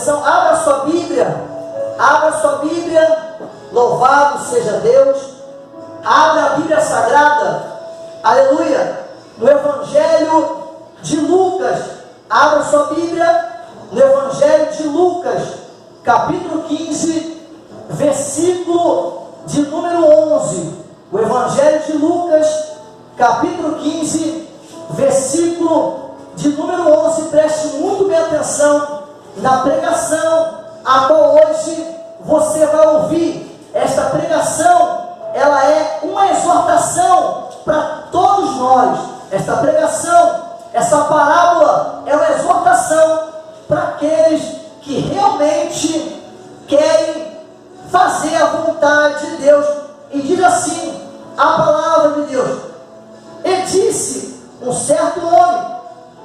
atenção, abra sua Bíblia, louvado seja Deus, abra a Bíblia Sagrada, aleluia, no Evangelho de Lucas, abra sua Bíblia, no Evangelho de Lucas, capítulo 15, versículo de número 11, o Evangelho de Lucas, capítulo 15, versículo de número 11, preste muito bem atenção na pregação a qual hoje você vai ouvir. Esta pregação, ela é uma exortação para todos nós. Esta pregação, essa parábola é uma exortação para aqueles que realmente querem fazer a vontade de Deus. E diz assim a palavra de Deus: e disse, um certo homem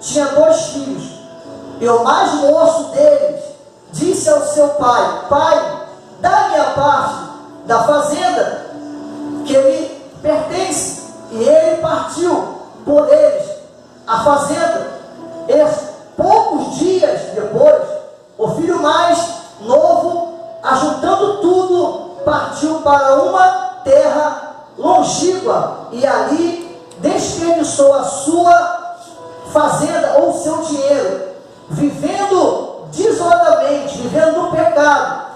tinha 2 filhos, e o mais moço deles disse ao seu pai: Pai, dá-me a parte da fazenda que me pertence. E ele partiu por eles a fazenda. E poucos dias depois, o filho mais novo, ajuntando tudo, partiu para uma terra longínqua e ali desperdiçou a sua fazenda ou seu dinheiro, vivendo desoladamente, vivendo no pecado.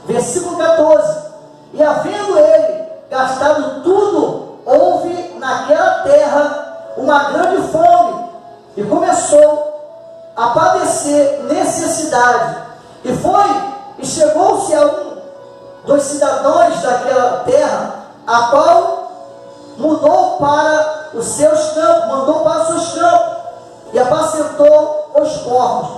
Versículo 14: e havendo ele gastado tudo, houve naquela terra uma grande fome, e começou a padecer necessidade. E chegou-se a um dos cidadãos daquela terra, a qual mudou para os seus campos, mandou para os seus campos, e apacentou os porcos,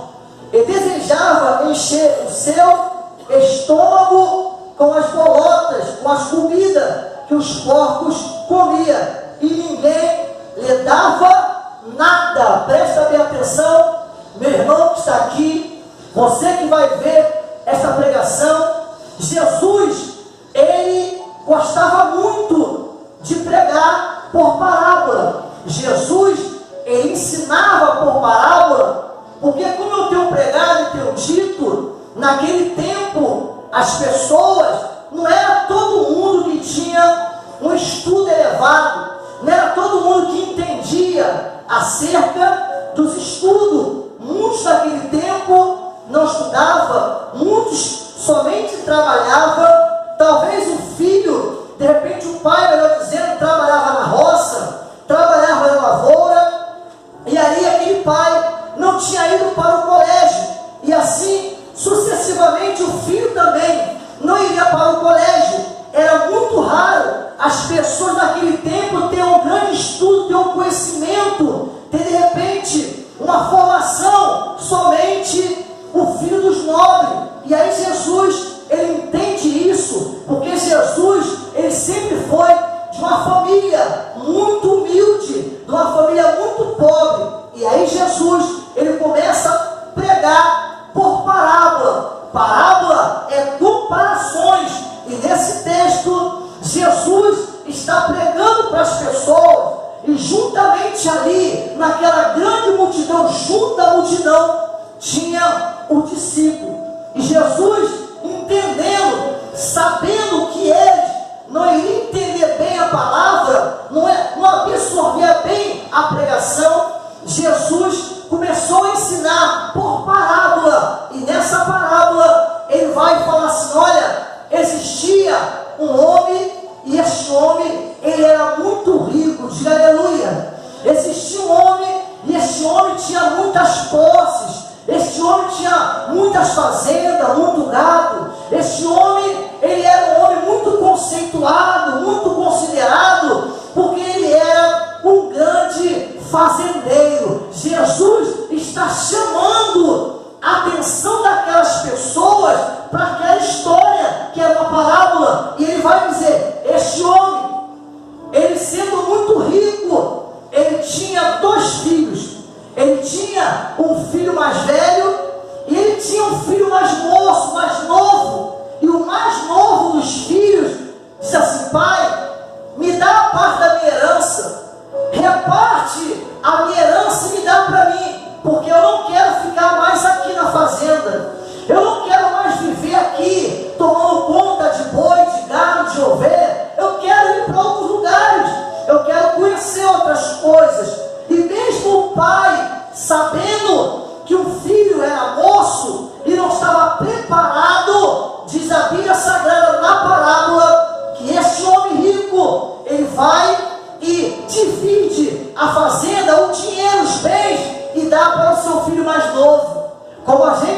e desejava encher o seu estômago com as bolotas, com as comidas que os porcos comiam, e ninguém lhe dava nada. Presta bem atenção, meu irmão que está aqui, você que vai ver essa pregação. Jesus, ele gostava muito de pregar por parábola. Jesus, ele ensinava por parábola, porque como eu tenho pregado e tenho dito, naquele tempo, as pessoas, não era todo mundo que tinha um estudo elevado, não era todo mundo que entendia acerca dos estudos. Muitos naquele tempo não estudavam, muitos somente trabalhavam. Talvez o filho, de repente o pai, melhor dizendo, trabalhava na roça, trabalhava na lavoura, e aí aquele pai não tinha ido para o colégio, e assim sucessivamente o filho também não iria para o colégio. Era muito raro as pessoas naquele tempo ter um grande estudo, ter um conhecimento, ter de repente uma formação, somente o filho dos nobres. E aí Jesus, ele entende isso, porque Jesus, ele sempre foi de uma família muito humilde, de uma família muito pobre. E aí Jesus, ele começa a pregar por parábola. Parábola é comparações. E nesse texto, Jesus está pregando para as pessoas. E juntamente ali, naquela grande multidão, junto à multidão, tinha o discípulo. E Jesus, entendendo, sabendo que eles não iriam entender bem a palavra, não absorvia bem a pregação, Jesus começou a ensinar por parábola. E nessa parábola ele vai falar assim: olha, existia um homem, e este homem, ele era muito rico. Diga aleluia. Existia um homem, e este homem tinha muitas posses. Este homem tinha muitas fazendas, muito gado. Este homem, ele era um homem muito conceituado, muito considerado, porque ele era um grande fazendeiro. Jesus está chamando a atenção daquelas pessoas para aquela história que era uma parábola. E ele vai dizer: este homem, ele sendo muito rico, ele tinha 2 filhos. Ele tinha um filho mais velho e ele tinha um filho mais moço, mais novo. E o mais novo dos filhos disse assim: pai, me dá a parte da minha herança, reparte a minha herança e me dá para mim, porque eu não quero ficar mais aqui na fazenda, eu não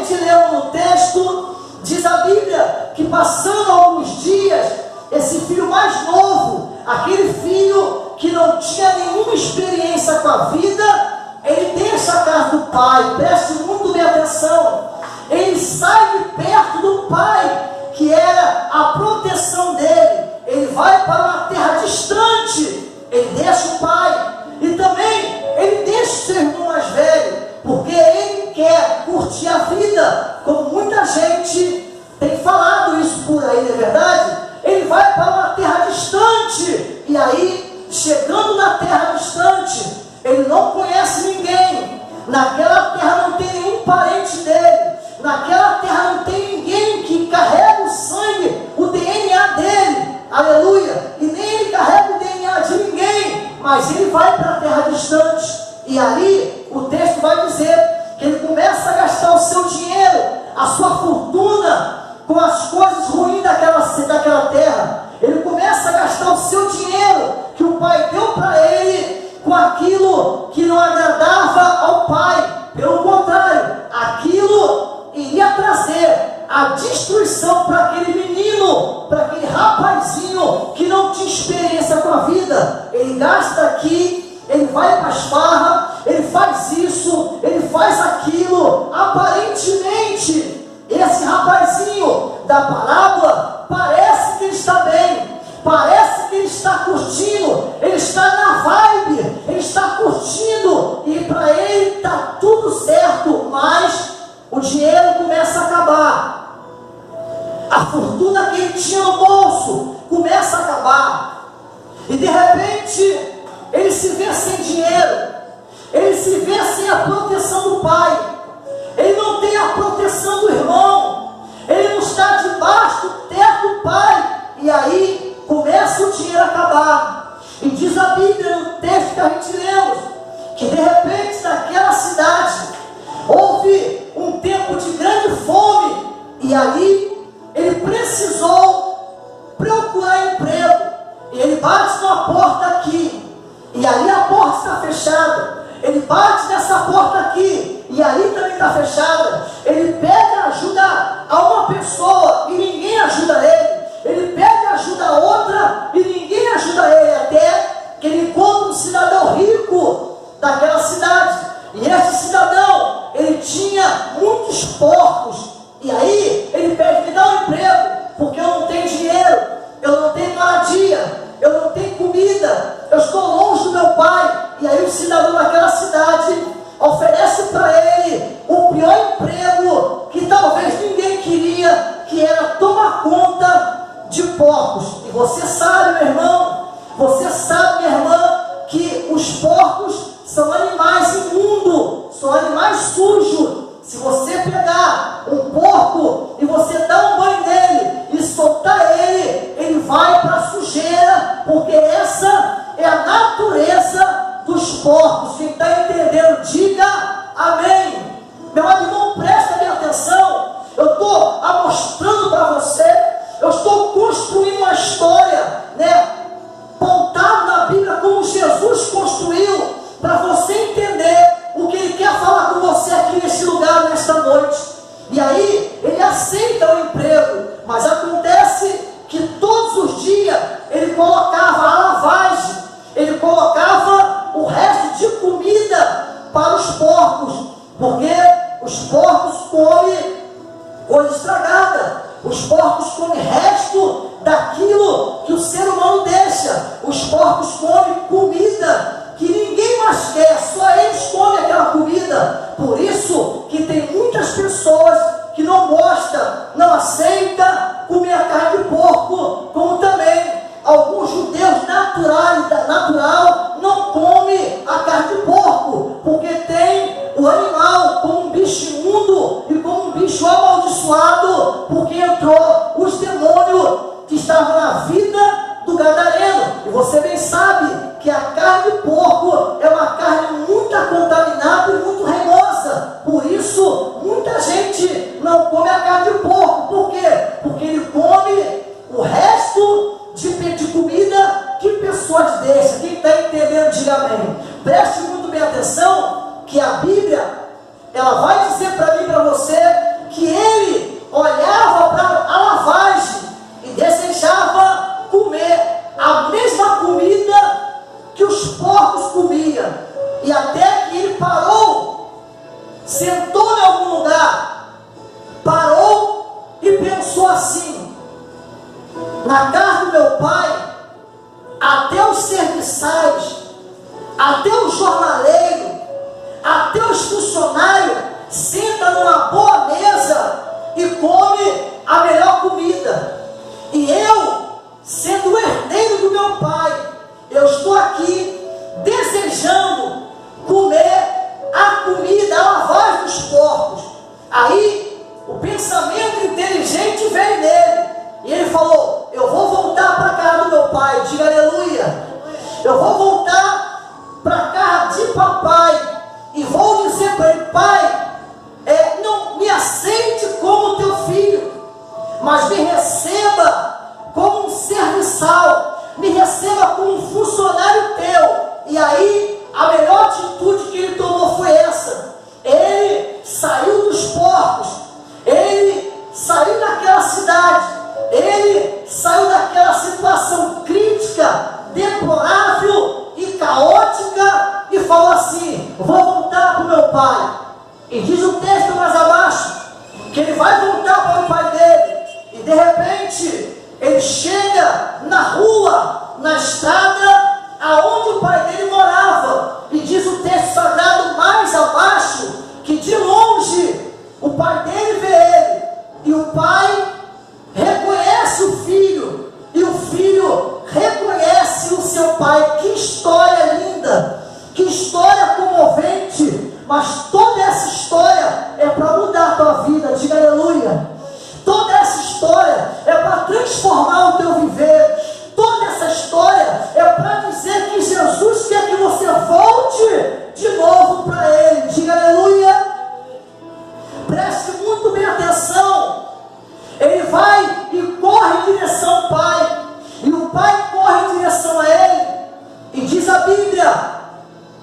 gente leu no texto, diz a Bíblia, que passando alguns dias, esse filho mais novo, aquele filho que não tinha nenhuma experiência com a vida, ele deixa a casa do pai. Preste muito bem atenção. Ele sai de perto do pai, que era a proteção dele. Ele vai para uma terra distante. Ele deixa o pai. E também ele deixa o seu irmão mais velho, porque ele quer curtir a vida, como muita gente tem falado isso por aí, não é verdade? Ele vai para uma terra distante. E aí, chegando na terra distante, ele não conhece ninguém. Naquela terra não tem nenhum parente dele. Naquela terra não tem ninguém que carrega o sangue, o DNA dele. Aleluia. E nem ele carrega o DNA de ninguém. Mas ele vai para a terra distante. E ali, o texto vai dizer que ele começa a gastar o seu dinheiro, a sua fortuna, com as coisas ruins daquela terra. Ele começa a gastar o seu dinheiro, que o pai deu para ele, com aquilo que não agradava ao pai. Pelo contrário, aquilo iria trazer a destruição para aquele menino, para aquele rapazinho que não tinha experiência com a vida. Ele gasta aqui, ele vai para as farras, ele faz isso, ele faz aquilo. Aparentemente, esse rapazinho da parábola parece que ele está bem, parece que ele está curtindo, ele está na vibe, ele está curtindo, e para ele está tudo certo, mas o dinheiro começa a acabar. A fortuna que ele tinha no bolso começa a acabar. E de repente, ele se vê sem dinheiro, ele se vê sem a proteção do pai, ele não tem a proteção do irmão, ele não está debaixo do teto do pai. E aí começa o dinheiro a acabar. E diz a Bíblia, no texto que a gente lemos, que de repente naquela cidade houve um tempo de grande fome. E ali ele precisou procurar emprego. E ele bate numa porta aqui, e ali a porta está fechada. Ele bate nessa porta aqui, e ali também está fechada. Ele pede ajuda a uma pessoa, e ninguém ajuda ele. Ele pede ajuda a outra, e ninguém ajuda ele. Até que ele encontra um cidadão rico daquela cidade. E esse cidadão, ele tinha muitos porcos. E aí, ele pede: me dá um emprego, porque eu não tenho dinheiro, eu não tenho moradia, eu não tenho comida, eu estou longe do meu pai. E aí o cidadão daquela cidade oferece para ele o pior emprego que talvez ninguém queria, que era tomar conta de porcos. E você sabe, meu irmão, você sabe, minha irmã, que os porcos são animais imundos, são animais sujos. Se você pegar um porco e você dar um banho nele e soltar ele, ele vai para a sujeira, porque essa é a natureza dos porcos. Quem está entendendo, diga amém. Meu irmão, presta bem atenção. Eu estou mostrando para você, eu estou construindo uma história, apontado na Bíblia como Jesus construiu, para você entender o que ele quer falar com você aqui nesse lugar, nesta noite. E aí, ele aceita o emprego, mas acontece que todos os dias ele colocava a lavagem, ele colocava o resto de comida para os porcos, porque os porcos comem coisa estragada, os porcos comem resto daquilo que o ser humano deixa, os porcos comem comida que ninguém mais quer, só eles comem aquela comida. Por isso que tem muitas pessoas que não gostam, não aceitam comer a carne de porco, como também alguns judeus natural não comem a carne de porco, porque tem o animal como um bicho imundo e como um bicho amaldiçoado, porque entrou os demônios que estavam na vida do gadareno. E você bem sabe que a carne de porco é uma carne muito contaminada e muito remosa. Por isso, muita gente não come a carne de porco. Por quê? Porque ele come o resto de comida que pessoas deixam. Quem está entendendo, diga amém. Preste muito bem atenção, que a Bíblia, ela vai dizer para mim e para você Na casa do meu pai, até os serviçais, até o jornaleiro, até os funcionários sentam numa boa mesa e come a melhor comida. E eu, sendo o herdeiro do meu pai, eu estou aqui desejando comer a comida, a lavagem dos porcos. Aí o pensamento inteligente veio nele e ele falou: eu vou voltar para a casa do meu pai. Diga aleluia. Eu vou voltar para a casa de papai e vou dizer para ele: pai, não me aceite como teu filho, mas me receba como um serviçal, me receba como um funcionário teu. E aí a melhor atitude que ele tomou foi essa. Ele saiu dos porcos, ele saiu daquela cidade, ele saiu daquela situação crítica, deplorável e caótica, e falou assim: vou voltar para o meu pai. E diz o texto mais abaixo que ele vai voltar para o pai dele, e de repente ele chega na rua, na estrada aonde o pai dele morava, e diz o texto sagrado mais abaixo que de longe o pai dele vê ele, e o pai reconhece o filho, e o filho reconhece o seu pai. Que história linda, que história comovente. Mas toda essa história é para mudar a tua vida. Diga aleluia. Toda essa história é para transformar o teu viver. Toda essa história é para dizer que Jesus quer que você volte de novo para Ele. Diga aleluia. Preste muito bem atenção. Ele vai e corre em direção ao pai, e o pai corre em direção a ele, e diz a Bíblia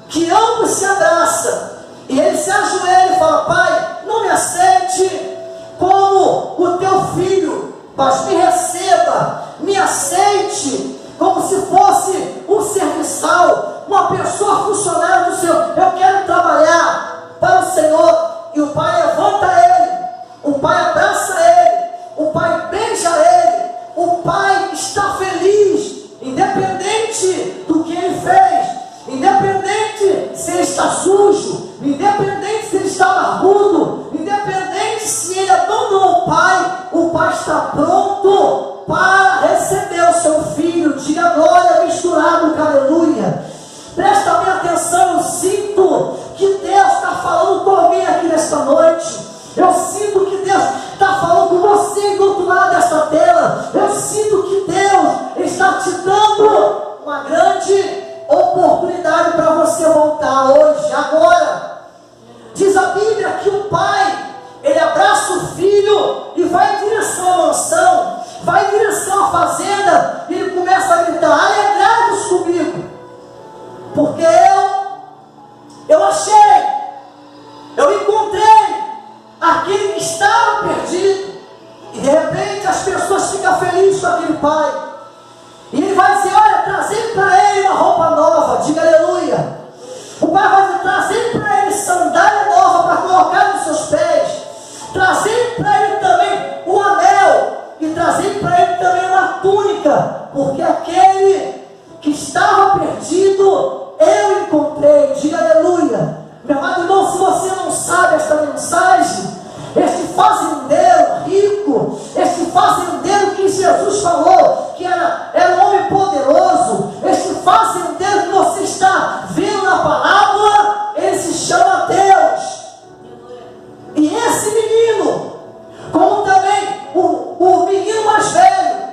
que ambos se abraçam, e ele se ajoelha e fala: pai, não me aceite como o teu filho, mas me receba, me aceite como se fosse um serviçal, uma pessoa funcionária do Senhor. Eu quero trabalhar para o Senhor. E o pai levanta ele, o pai abraça ele, o pai beija ele, o pai está feliz, independente do que ele fez, independente se ele está sujo, independente se ele está barbudo, independente se ele abandonou o pai está pronto para receber o seu filho. Diga glória misturado com aleluia. Presta bem atenção, eu sinto que Deus está falando com alguém aqui nesta noite. Eu sinto que Deus está falando com você do outro lado desta tela. Eu sinto que Deus está te dando uma grande oportunidade para você voltar hoje, agora. Diz a Bíblia que o pai, ele abraça o filho e vai em direção à mansão, vai em direção à fazenda, e ele começa a gritar: alegrai-vos comigo, porque eu achei, eu encontrei aquele que estava perdido. E de repente as pessoas ficam felizes com aquele pai, e ele vai dizer: olha, trazei para ele uma roupa nova. Diga aleluia. O pai vai dizer: trazei para ele sandália nova para colocar nos seus pés, trazei para ele também um anel, e trazei para ele também uma túnica, porque aquele que estava perdido eu encontrei. Diga aleluia. Meu amado irmão, se você não sabe esta mensagem, este fazendeiro rico, este fazendeiro que Jesus falou que era um homem poderoso, este fazendeiro que você está vendo na parábola, ele se chama Deus. E esse menino, como também o menino mais velho,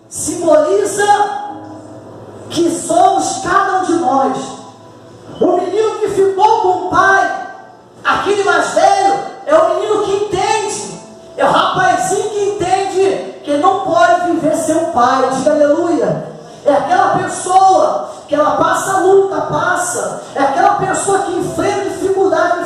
simboliza que somos cada um de nós. O menino que ficou com o pai, aquele mais velho, é o menino que entende, é o rapazinho que entende que não pode viver sem o pai. Diga aleluia. É aquela pessoa que ela passa luta, é aquela pessoa que enfrenta dificuldade,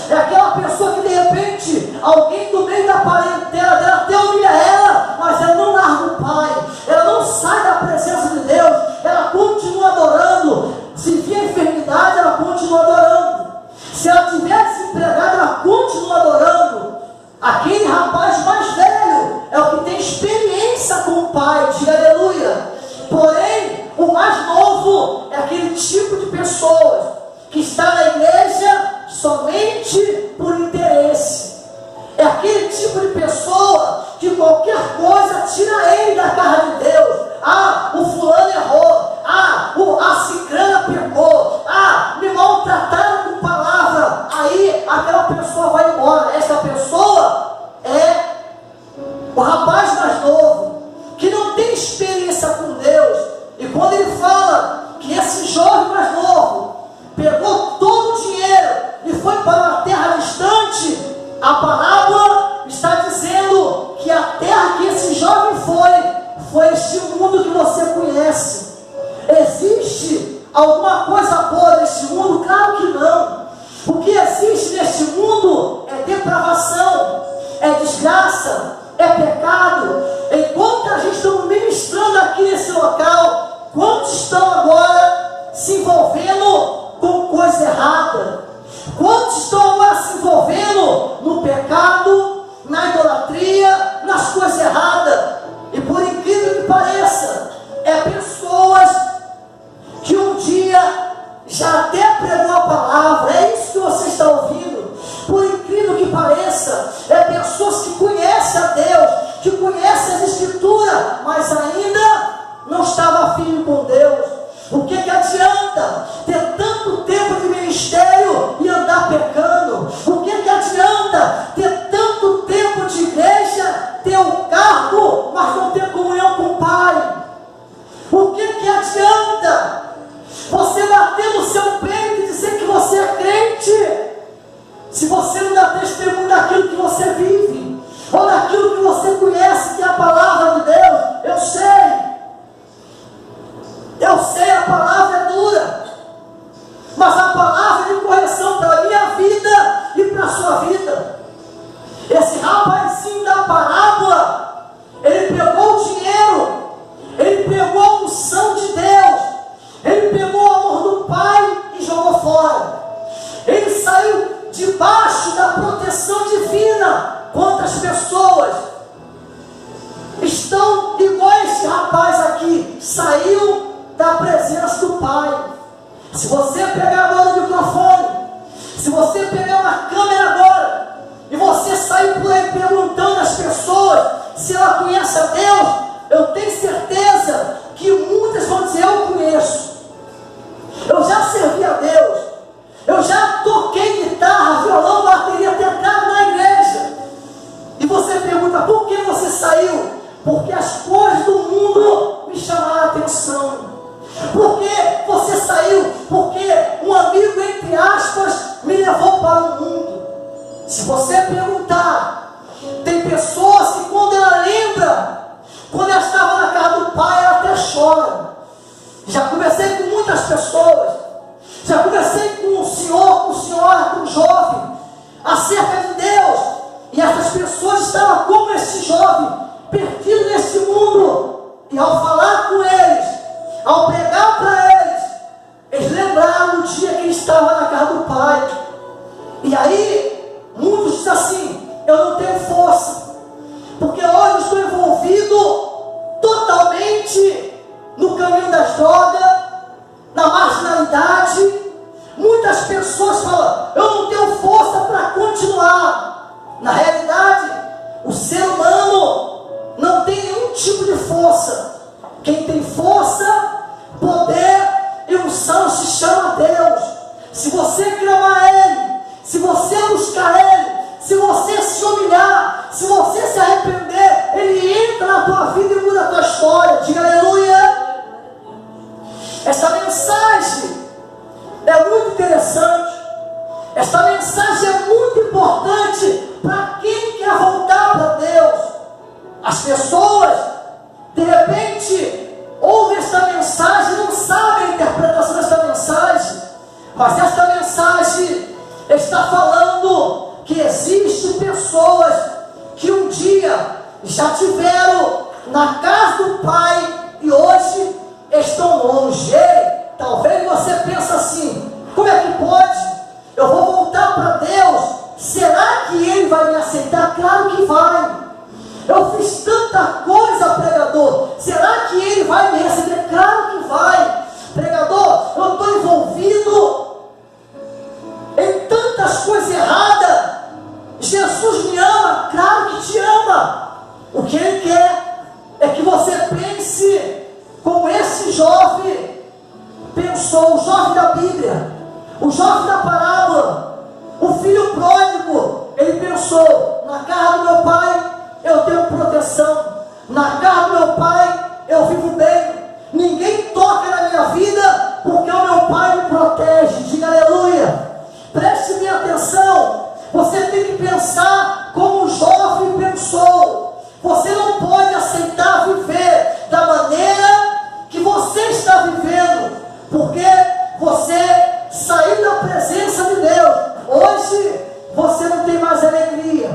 é aquela pessoa que de repente alguém do meio da parentela dela até humilha ela, mas ela não larga o pai, ela não sai da presença de Deus, ela continua adorando. Se vier enfermidade, ela continua adorando. Se ela estiver desempregada, ela continua adorando. Aquele rapaz mais velho é o que tem experiência com o Pai, diga aleluia. Porém, o mais novo é aquele tipo de pessoas que está na igreja somente por interesse. É aquele tipo de pessoa que qualquer coisa tira ele da casa de Deus. Ah, o fulano errou. Ah, a cicrana pecou. Ah, me maltrataram com palavra. Aí aquela pessoa vai embora. Essa pessoa é o rapaz mais novo, que não tem experiência com Deus. E quando ele fala que esse jovem mais novo pegou todo o dinheiro e foi para uma terra distante, a parábola está dizendo que a terra que esse jovem foi este mundo que você conhece. Existe alguma coisa boa neste mundo? Claro que não. O que existe neste mundo é depravação, é desgraça, é pecado. Enquanto a gente está ministrando aqui nesse local, quantos estão agora se envolvendo com coisa errada? Quantos estão agora se envolvendo no pecado, na idolatria, nas coisas erradas? E por incrível que pareça, é pessoas que um dia já até pregou a palavra. É isso que você está ouvindo. Por incrível que pareça, é pessoas que conhecem a Deus, que conhecem as Escrituras, mas ainda não estava firme com Deus. O que adianta ter tanto tempo de ministério e andar pecando? O que adianta ter tanto tempo de igreja, ter um cargo, mas não ter comunhão com o Pai? O que adianta você bater no seu peito e dizer que você é crente, se você não dá testemunho daquilo que você vive, ou daquilo que você conhece, que é a palavra de Deus? Eu sei, a palavra é dura, mas a palavra é de correção para a minha vida e para a sua vida. Esse rapazinho da parábola, ele pegou o dinheiro, ele pegou a unção de Deus, ele pegou o amor do Pai e jogou fora. Ele saiu debaixo da proteção divina. Quantas pessoas estão igual esse rapaz aqui, saiu da presença do Pai? Se você pegar agora o microfone, se você pegar uma câmera agora, e você sair por aí perguntando às pessoas se ela conhece a Deus, eu tenho certeza que muitas vão dizer: eu conheço, eu já servi a Deus, eu já toquei guitarra, violão, bateria, teclado na igreja. E você pergunta: por que você saiu? Porque as coisas do mundo me chamaram a atenção. Por que você saiu? Porque um amigo, entre aspas, me levou para o mundo. Se você perguntar, tem pessoas que quando ela lembra, quando ela estava na casa do Pai, ela até chora. Já conversei com muitas pessoas, já conversei com o senhor, com senhora, com o jovem, acerca de Deus, e essas pessoas estavam como esse jovem, perdido nesse mundo. E ao falar com eles, ao pregar para eles, eles lembraram do dia que ele estava na casa do Pai. E aí, muitos dizem assim: eu não tenho força, porque hoje estou envolvido totalmente no caminho das drogas, na marginalidade. Muitas pessoas falam: eu não tenho força para continuar. Na realidade, o ser humano não tem nenhum tipo de força. Quem tem força, poder e unção se chama Deus. Se você clamar a Ele, se você buscar Ele, se você se humilhar, se você se arrepender, Ele entra na tua vida e muda a tua história. Diga aleluia. Essa mensagem é muito interessante. Essa mensagem é muito importante para quem quer voltar para Deus. As pessoas, de repente, ouvem esta mensagem, não sabem a interpretação desta mensagem, mas esta mensagem está falando que existem pessoas que um dia já tiveram na casa do Pai e hoje estão longe. Talvez você pense assim: como é que pode? Eu vou voltar para Deus, será que Ele vai me aceitar? Claro que vai. Eu fiz fiz tanta coisa, pregador. Será que ele vai me receber? Claro que vai. Pregador, eu estou envolvido em tantas coisas erradas. Jesus me ama. Claro que te ama. O que ele quer é que você pense como esse jovem pensou, o jovem da Bíblia, o jovem da parábola, o filho pródigo. Ele pensou: na casa do meu pai eu tenho proteção, na casa do meu pai eu vivo bem, ninguém toca na minha vida porque o meu pai me protege. Diga aleluia. Preste bem atenção. Você tem que pensar como o jovem pensou. Você não pode aceitar viver da maneira que você está vivendo, porque você saiu da presença de Deus. Hoje você não tem mais alegria.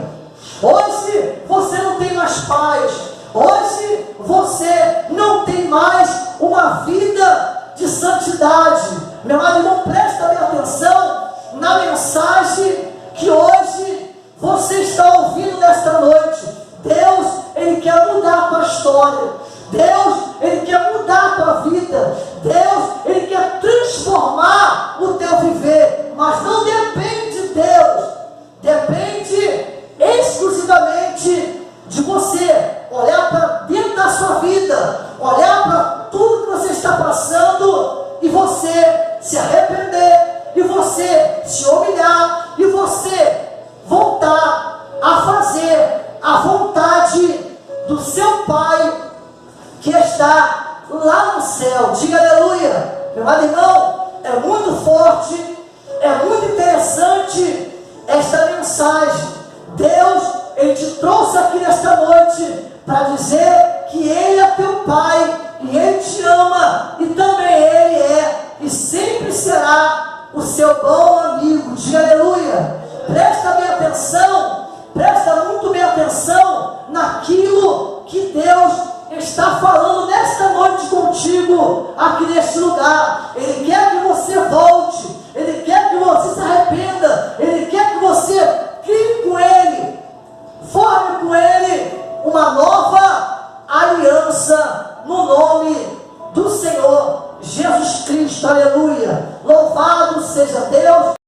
Hoje você não tem mais paz. Hoje você não tem mais uma vida de santidade. Meu amado irmão, presta bem atenção na mensagem que hoje você está ouvindo nesta noite. Deus, ele quer mudar a tua história. Deus, ele quer mudar a tua vida. Deus, ele quer transformar o teu viver. Mas não depende de Deus. Depende exclusivamente de você. Olhar para dentro da sua vida. Olhar para tudo que você está passando. E você se arrepender. E você se humilhar. E você voltar a fazer a vontade do seu Pai que está lá no céu. Diga aleluia. Meu amado irmão, é muito forte, é muito interessante esta mensagem. Deus, ele te trouxe aqui nesta noite para dizer que ele é teu Pai e ele te ama, e também ele é e sempre será o seu bom amigo. Diga aleluia. Presta bem atenção. Presta muito bem atenção naquilo que Deus está falando nesta noite contigo, aqui neste lugar. Ele quer que você volte, ele quer que você se arrependa, ele quer que você crie com ele, forme com ele uma nova aliança no nome do Senhor Jesus Cristo. Aleluia. Louvado seja Deus.